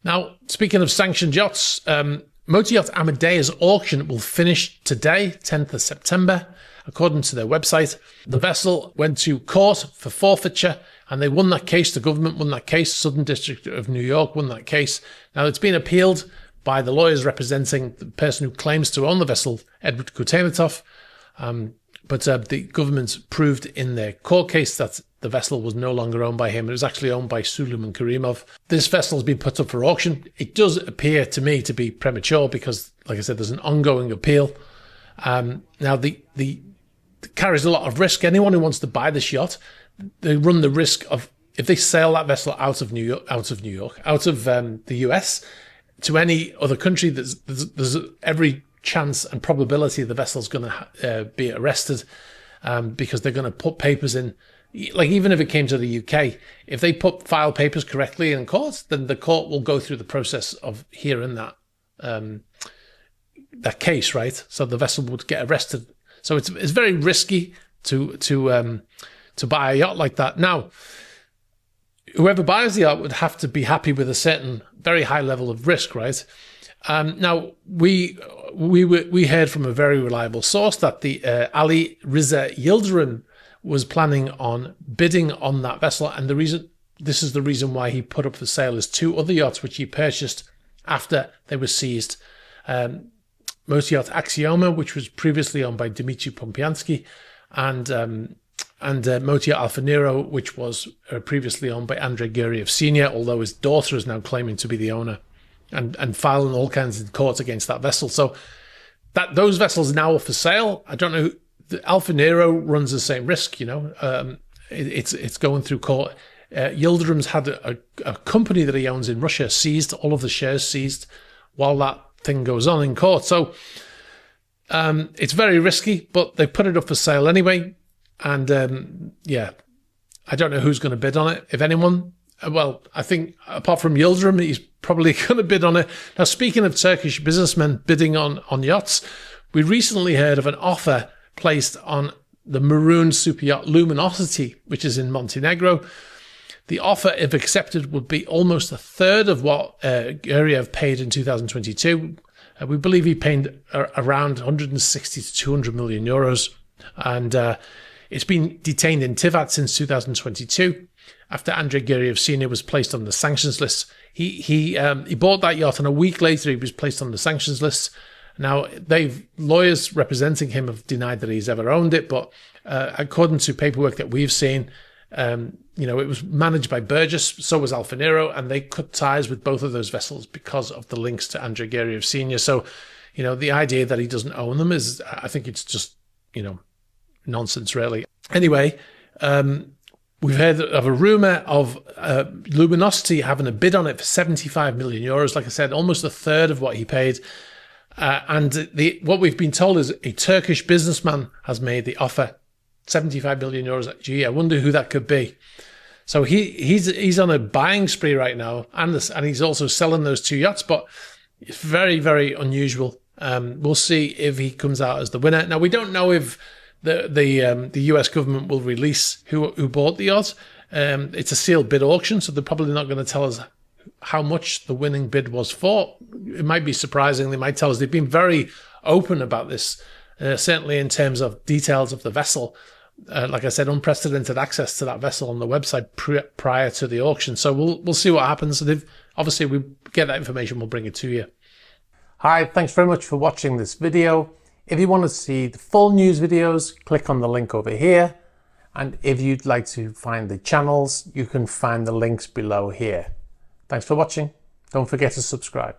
Now, speaking of sanctioned yachts, Motor Yacht Amadeus auction will finish today, 10th of September, according to their website. The vessel went to court for forfeiture, and they won that case. The government won that case. Southern District of New York won that case. Now, it's been appealed by the lawyers representing the person who claims to own the vessel, Edward Kutemitov. But the government proved in their court case that the vessel was no longer owned by him. It was actually owned by Suleiman Karimov. This vessel has been put up for auction. It does appear to me to be premature because, like I said, there's an ongoing appeal. Now, the carries a lot of risk. Anyone who wants to buy this yacht, they run the risk of, if they sail that vessel out of the US to any other country, there's every chance and probability the vessel's going to be arrested because they're going to put papers in. Like, even if it came to the UK, if they file papers correctly in court, then the court will go through the process of hearing that case, right? So the vessel would get arrested. So it's very risky to buy a yacht like that. Now, whoever buys the yacht would have to be happy with a certain very high level of risk, right? Now, we heard from a very reliable source that the Ali Riza Yildirim was planning on bidding on that vessel, and this is the reason why he put up for sale is two other yachts which he purchased after they were seized. Motor Yacht Axioma, which was previously owned by Dmitry Pompiansky, and Motor Yacht Alfa Nero, which was previously owned by Andrei Guriev Sr., although his daughter is now claiming to be the owner and filing all kinds of courts against that vessel. So those vessels are now up for sale. I don't know. The Alfa Nero runs the same risk, it's going through court. Yildirim's had a company that he owns in Russia seized, all of the shares seized while that thing goes on in court. So it's very risky, but they put it up for sale anyway. And I don't know who's going to bid on it, if anyone. Well, I think apart from Yildirim, he's probably going to bid on it. Now, speaking of Turkish businessmen bidding on yachts, we recently heard of an offer placed on the maroon superyacht Luminosity, which is in Montenegro. The offer, if accepted, would be almost a third of what Guriev paid in 2022. We believe he paid around 160 to 200 million euros. And it's been detained in Tivat since 2022 after Andrei Guriev Sr. was placed on the sanctions list. He bought that yacht, and a week later he was placed on the sanctions list. Now, lawyers representing him have denied that he's ever owned it, but according to paperwork that we've seen, it was managed by Burgess, so was Alfa Nero, and they cut ties with both of those vessels because of the links to Andrei Guriev Sr. So, the idea that he doesn't own them is, I think it's just, nonsense, really. Anyway, we've heard of a rumour of Luminosity having a bid on it for 75 million euros. Like I said, almost a third of what he paid. And what we've been told is a Turkish businessman has made the offer, 75 million euros. Gee, I wonder who that could be. So he's on a buying spree right now, and he's also selling those two yachts. But it's very, very unusual. We'll see if he comes out as the winner. Now, we don't know if the US government will release who bought the yacht. It's a sealed bid auction, so they're probably not going to tell us how much the winning bid was for. It might be surprising. They might tell us. They've been very open about this, certainly in terms of details of the vessel. Like I said, unprecedented access to that vessel on the website prior to the auction. So we'll see what happens. And if obviously we get that information, we'll bring it to you. Hi, thanks very much for watching this video. If you want to see the full news videos, click on the link over here. And if you'd like to find the channels, you can find the links below here. Thanks for watching. Don't forget to subscribe.